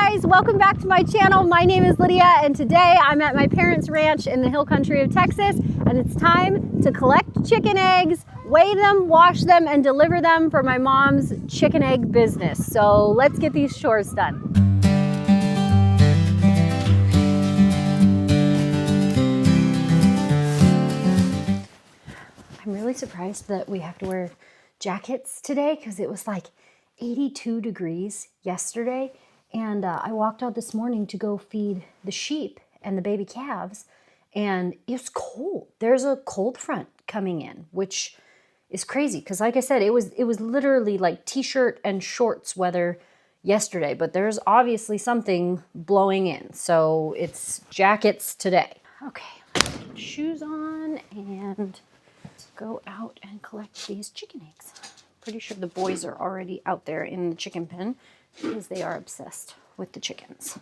guys, welcome back to my channel. My name is Lydia and today I'm at my parents' ranch in the hill country of Texas, and it's time to collect chicken eggs, weigh them, wash them, and deliver them for my mom's chicken egg business. So let's get these chores done. I'm really surprised that we have to wear jackets today because it was like 82 degrees yesterday. And I walked out this morning to go feed the sheep and the baby calves, and it's cold. There's a cold front coming in, which is crazy because, like I said, it was literally like t-shirt and shorts weather yesterday, but there's obviously something blowing in, so it's jackets today. Okay, let's get shoes on and go out and collect these chicken eggs. Pretty sure the boys are already out there in the chicken pen because they are obsessed with the chickens.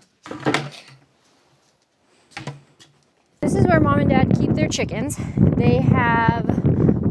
This is where Mom and Dad keep their chickens. They have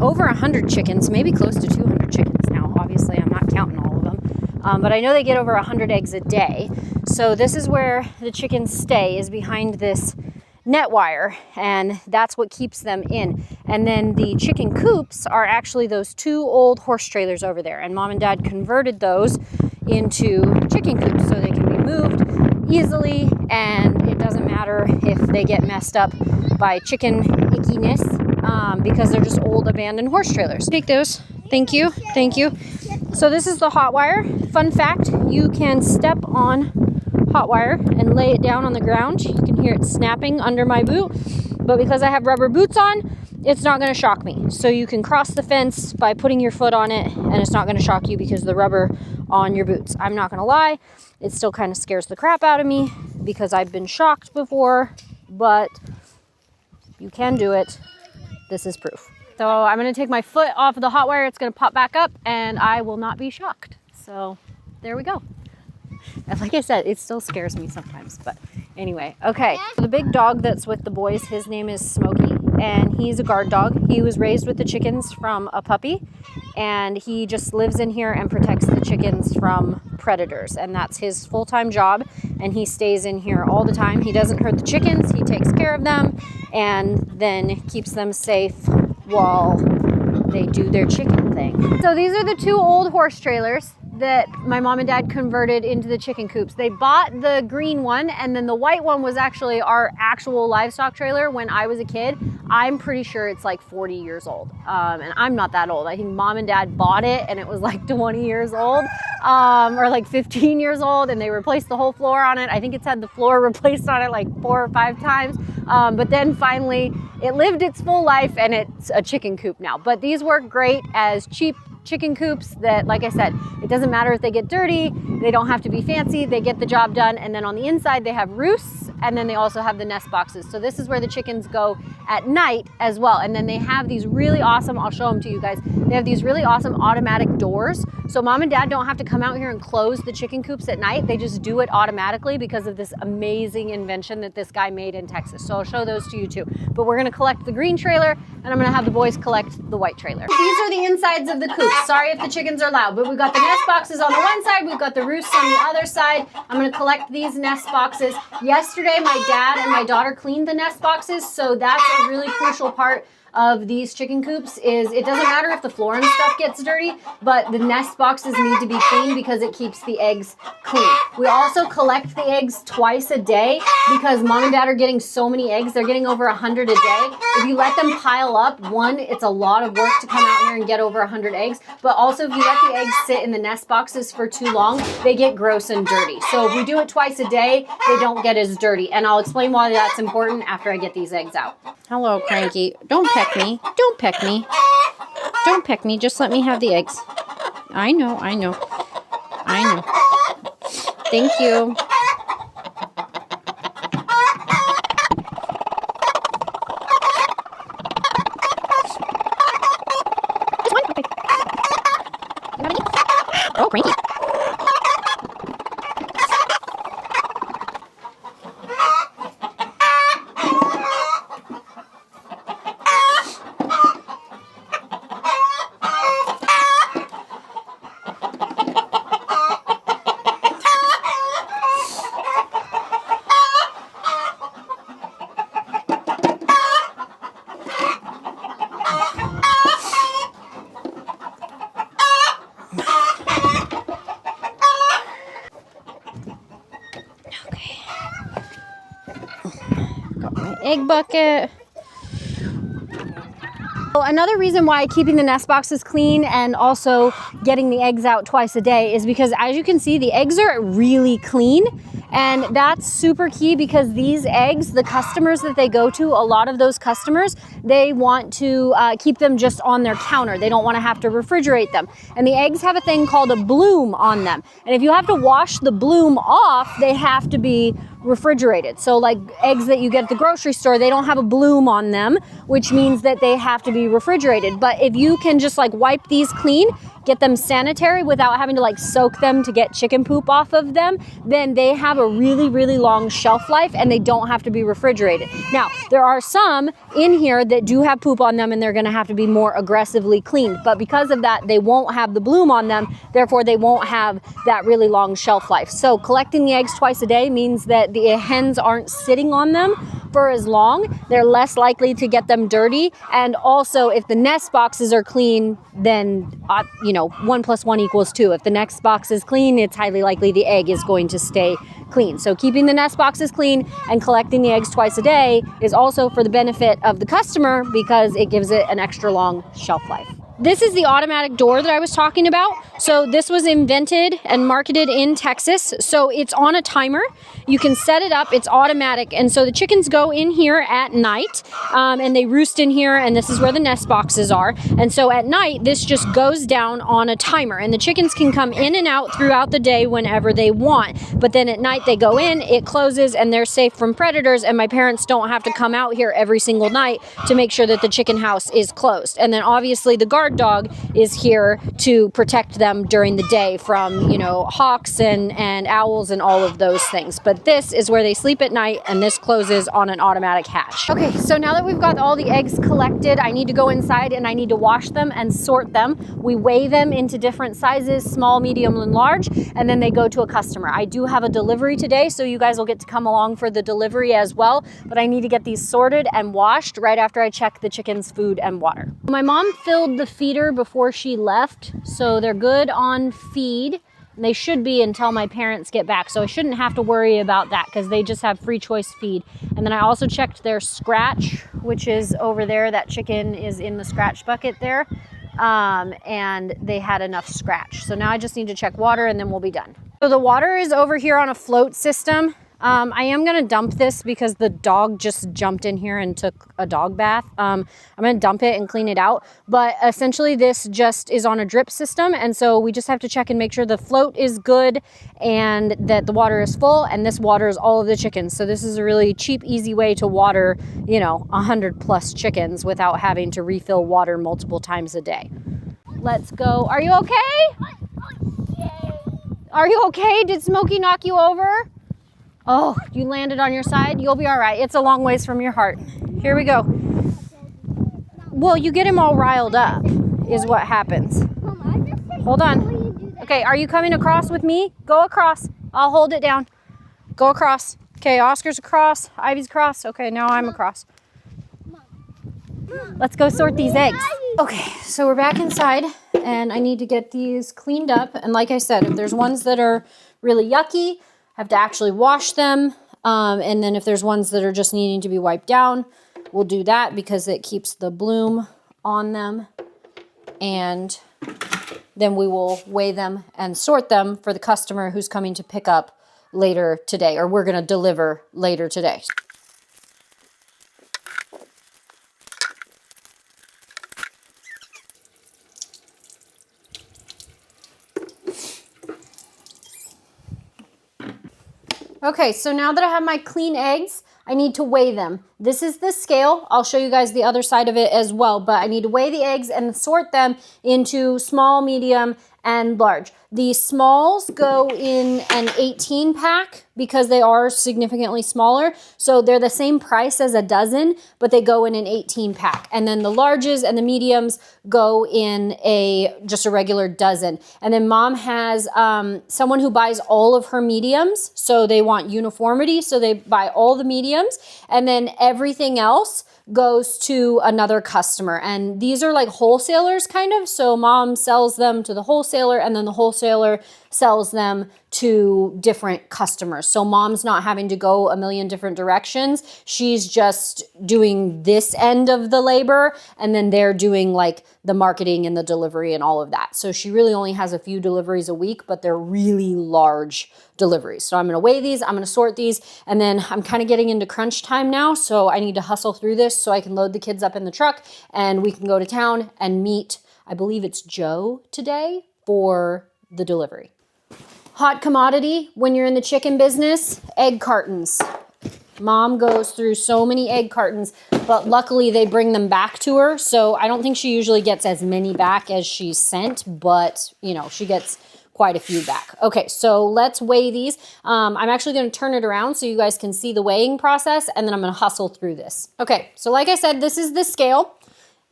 over 100 chickens, maybe close to 200 chickens now. Obviously, I'm not counting all of them, but I know they get over 100 eggs a day. So this is where the chickens stay, is behind this net wire, and that's what keeps them in. And then the chicken coops are actually those two old horse trailers over there, and Mom and Dad converted those into chicken coops so they can be moved easily, and it doesn't matter if they get messed up by chicken ickiness because they're just old abandoned horse trailers. Take those. Thank you. Thank you. So this is the hot wire. Fun fact, you can step on hot wire and lay it down on the ground. You can hear it snapping under my boot, but because I have rubber boots on, it's not going to shock me. So you can cross the fence by putting your foot on it, and it's not going to shock you because of the rubber on your boots. I'm not going to lie, it still kind of scares the crap out of me because I've been shocked before, but you can do it. This is proof. So I'm going to take my foot off of the hot wire. It's going to pop back up and I will not be shocked. So there we go. And like I said, it still scares me sometimes, but anyway, okay. The big dog that's with the boys, his name is Smokey, and he's a guard dog. He was raised with the chickens from a puppy, and he just lives in here and protects the chickens from predators, and that's his full-time job, and he stays in here all the time. He doesn't hurt the chickens, he takes care of them, and then keeps them safe while they do their chicken thing. So these are the two old horse trailers that my mom and dad converted into the chicken coops. They bought the green one, and then the white one was actually our actual livestock trailer when I was a kid. I'm pretty sure it's like 40 years old, and I'm not that old. I think mom and dad bought it and it was like 20 years old, or like 15 years old, and they replaced the whole floor on it. I think it's had the floor replaced on it like 4 or 5 times, but then finally it lived its full life and it's a chicken coop now. But these work great as cheap chicken coops that, like I said, it doesn't matter if they get dirty, they don't have to be fancy, they get the job done. And then on the inside they have roosts, and then they also have the nest boxes. So this is where the chickens go at night as well. And then they have these really awesome, I'll show them to you guys, they have these really awesome automatic doors. So mom and dad don't have to come out here and close the chicken coops at night, they just do it automatically because of this amazing invention that this guy made in Texas. So I'll show those to you too. But we're gonna collect the green trailer and I'm gonna have the boys collect the white trailer. These are the insides of the coops. Sorry if the chickens are loud, but we've got the nest boxes on the one side, we've got the roosts on the other side. I'm gonna collect these nest boxes. Yesterday, my dad and my daughter cleaned the nest boxes, so that's a really crucial part of these chicken coops. Is it doesn't matter if the floor and stuff gets dirty, but the nest boxes need to be clean because it keeps the eggs clean. We also collect the eggs twice a day because mom and dad are getting so many eggs. They're getting over 100 a day. If you let them pile up, one, it's a lot of work to come out here and get over 100 eggs, but also if you let the eggs sit in the nest boxes for too long, they get gross and dirty. So if we do it twice a day, they don't get as dirty, and I'll explain why that's important after I get these eggs out. Hello, Cranky. Don't peck me. Don't peck me. Don't peck me. Just let me have the eggs. I know. I know. I know. Thank you. Oh, Cranky. My egg bucket. Well, another reason why keeping the nest boxes clean and also getting the eggs out twice a day is because, as you can see, the eggs are really clean. And that's super key because these eggs, the customers that they go to, a lot of those customers, they want to keep them just on their counter. They don't want to have to refrigerate them. And the eggs have a thing called a bloom on them. And if you have to wash the bloom off, they have to be refrigerated. So like eggs that you get at the grocery store, they don't have a bloom on them, which means that they have to be refrigerated. But if you can just like wipe these clean, get them sanitary without having to like soak them to get chicken poop off of them, then they have a really, really long shelf life and they don't have to be refrigerated. Now, there are some in here that do have poop on them and they're gonna have to be more aggressively cleaned. But because of that, they won't have the bloom on them, therefore they won't have that really long shelf life. So collecting the eggs twice a day means that the hens aren't sitting on them for as long. They're less likely to get them dirty. And also, if the nest boxes are clean, then, 1 + 1 = 2. If the nest box is clean, it's highly likely the egg is going to stay clean. So keeping the nest boxes clean and collecting the eggs twice a day is also for the benefit of the customer because it gives it an extra long shelf life. This is the automatic door that I was talking about. So this was invented and marketed in Texas. So it's on a timer. You can set it up. It's automatic. And so the chickens go in here at night and they roost in here. And this is where the nest boxes are. And so at night, this just goes down on a timer. And the chickens can come in and out throughout the day whenever they want. But then at night they go in, it closes, and they're safe from predators. And my parents don't have to come out here every single night to make sure that the chicken house is closed. And then obviously the guard dog is here to protect them during the day from, hawks and owls and all of those things. But this is where they sleep at night, and this closes on an automatic hatch. Okay, so now that we've got all the eggs collected, I need to go inside and I need to wash them and sort them. We weigh them into different sizes, small, medium, and large, and then they go to a customer. I do have a delivery today, so you guys will get to come along for the delivery as well, but I need to get these sorted and washed right after I check the chickens' food and water. My mom filled the feeder before she left, so they're good on feed. They should be until my parents get back, so I shouldn't have to worry about that because they just have free choice feed. And then I also checked their scratch, which is over there. That chicken is in the scratch bucket there, and they had enough scratch. So now I just need to check water and then we'll be done. So the water is over here on a float system. I am going to dump this because the dog just jumped in here and took a dog bath. I'm going to dump it and clean it out. But essentially this just is on a drip system. And so we just have to check and make sure the float is good and that the water is full. And this waters all of the chickens. So this is a really cheap, easy way to water, 100+ chickens without having to refill water multiple times a day. Let's go. Are you okay? Are you okay? Did Smokey knock you over? Oh, you landed on your side? You'll be all right. It's a long ways from your heart. Here we go. Well, you get him all riled up is what happens. Hold on. Okay, are you coming across with me? Go across. I'll hold it down. Go across. Okay, Oscar's across. Ivy's across. Okay, now I'm across. Let's go sort these eggs. Okay, so we're back inside and I need to get these cleaned up. And like I said, if there's ones that are really yucky, have to actually wash them. And then if there's ones that are just needing to be wiped down, we'll do that because it keeps the bloom on them. And then we will weigh them and sort them for the customer who's coming to pick up later today, or we're going to deliver later today. Okay, so now that I have my clean eggs, I need to weigh them. This is the scale. I'll show you guys the other side of it as well, but I need to weigh the eggs and sort them into small, medium, and large. The smalls go in an 18 pack because they are significantly smaller. So they're the same price as a dozen, but they go in an 18 pack. And then the larges and the mediums go in just a regular dozen. And then mom has someone who buys all of her mediums. So they want uniformity. So they buy all the mediums, and then everything else goes to another customer. And these are like wholesalers kind of. So mom sells them to the wholesaler, and then the wholesaler wholesaler sells them to different customers. So mom's not having to go a million different directions. She's just doing this end of the labor, and then they're doing like the marketing and the delivery and all of that. So she really only has a few deliveries a week, but they're really large deliveries. So I'm going to weigh these, I'm going to sort these, and then I'm kind of getting into crunch time now. So I need to hustle through this so I can load the kids up in the truck and we can go to town and meet, I believe it's Joe today, for the delivery. Hot commodity when you're in the chicken business, egg cartons. Mom goes through so many egg cartons, but luckily they bring them back to her. So I don't think she usually gets as many back as she's sent, but you know, she gets quite a few back. Okay, so let's weigh these. I'm actually going to turn it around so you guys can see the weighing process, and then I'm going to hustle through this. Okay, so like I said, this is the scale.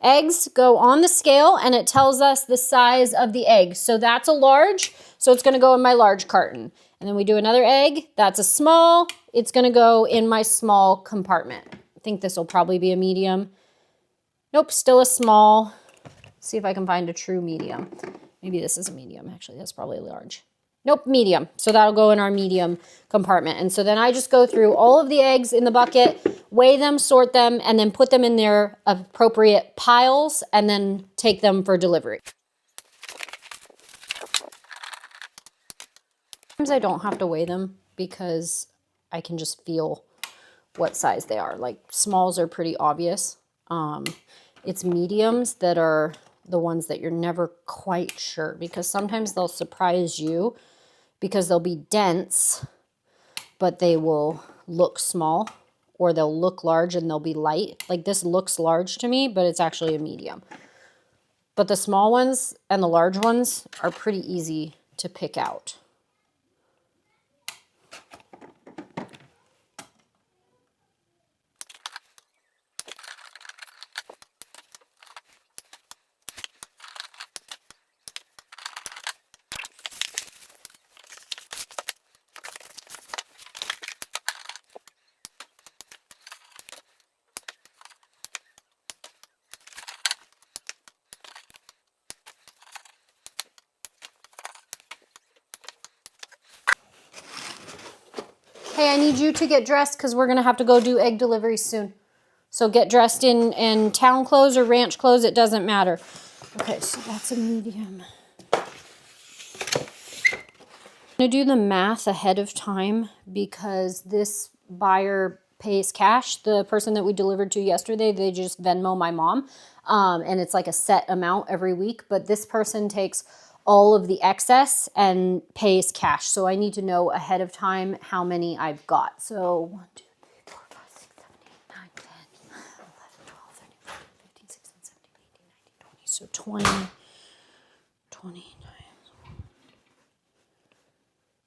Eggs go on the scale, and it tells us the size of the egg. So that's a large, so it's going to go in my large carton. And then we do another egg. That's a small. It's going to go in my small compartment. I think this will probably be a medium. Nope, still a small. Let's see if I can find a true medium. Maybe this is a medium. Actually, that's probably large. Nope, medium. So that'll go in our medium compartment. And so then I just go through all of the eggs in the bucket, weigh them, sort them, and then put them in their appropriate piles, and then take them for delivery. Sometimes I don't have to weigh them because I can just feel what size they are. Like smalls are pretty obvious. It's mediums that are the ones that you're never quite sure, because sometimes they'll surprise you because they'll be dense, but they will look small, or they'll look large and they'll be light. Like this looks large to me, but it's actually a medium. But the small ones and the large ones are pretty easy to pick out. Hey, I need you to get dressed because we're going to have to go do egg deliveries soon. So get dressed in town clothes or ranch clothes. It doesn't matter. Okay, so that's a medium. I'm going to do the math ahead of time because this buyer pays cash. The person that we delivered to yesterday, they just Venmo my mom. And it's like a set amount every week. But this person takes all of the excess and pays cash. So I need to know ahead of time how many I've got. So 1, 2, 3, 4, 5, 6, 7, 8, 9, 10, 11, 12, 13, 14, 15, 16, 17, 18, 19, 20. So 29.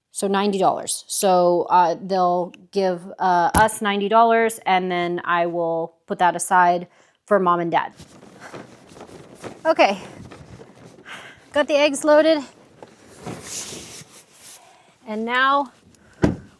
So $90. So they'll give us $90, and then I will put that aside for mom and dad. Okay. Got the eggs loaded, and now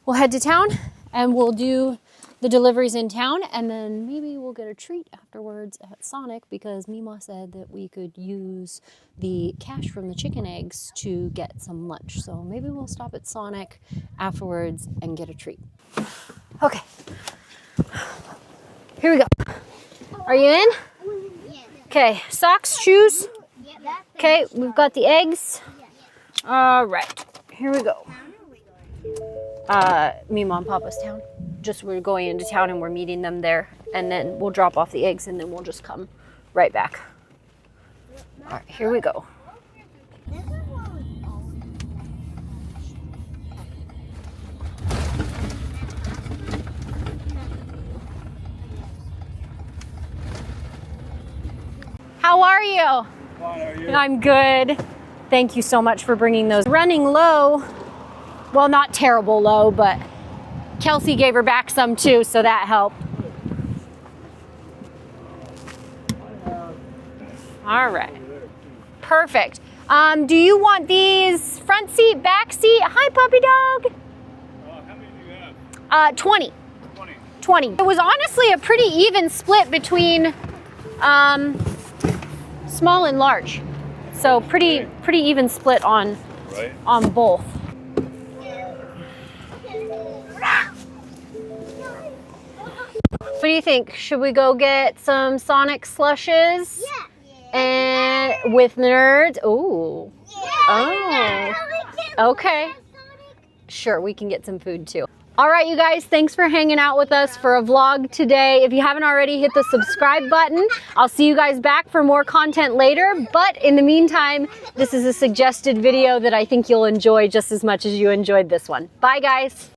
we'll head to town and we'll do the deliveries in town, and then maybe we'll get a treat afterwards at Sonic because Mima said that we could use the cash from the chicken eggs to get some lunch. So maybe we'll stop at Sonic afterwards and get a treat. Okay, here we go. Are you in? Okay, socks, shoes. Okay, we've got the eggs. All right, here we go. Me, Mom, Papa's town. Just we're going into town and we're meeting them there, and then we'll drop off the eggs and then we'll just come right back. All right, here we go. How are you? Fine, how are you? I'm good. Thank you so much for bringing those. Running low. Well, not terrible low, but Kelsey gave her back some too, so that helped. All right. Perfect. Do you want these front seat, back seat? Hi, puppy dog. How many do you have? 20. 20. It was honestly a pretty even split between small and large. So pretty even split on right? On both. What do you think? Should we go get some Sonic slushes? Yeah. And with nerds? Ooh. Oh. Okay. Sure, we can get some food too. All right, you guys, thanks for hanging out with us for a vlog today. If you haven't already, hit the subscribe button. I'll see you guys back for more content later. But in the meantime, this is a suggested video that I think you'll enjoy just as much as you enjoyed this one. Bye, guys.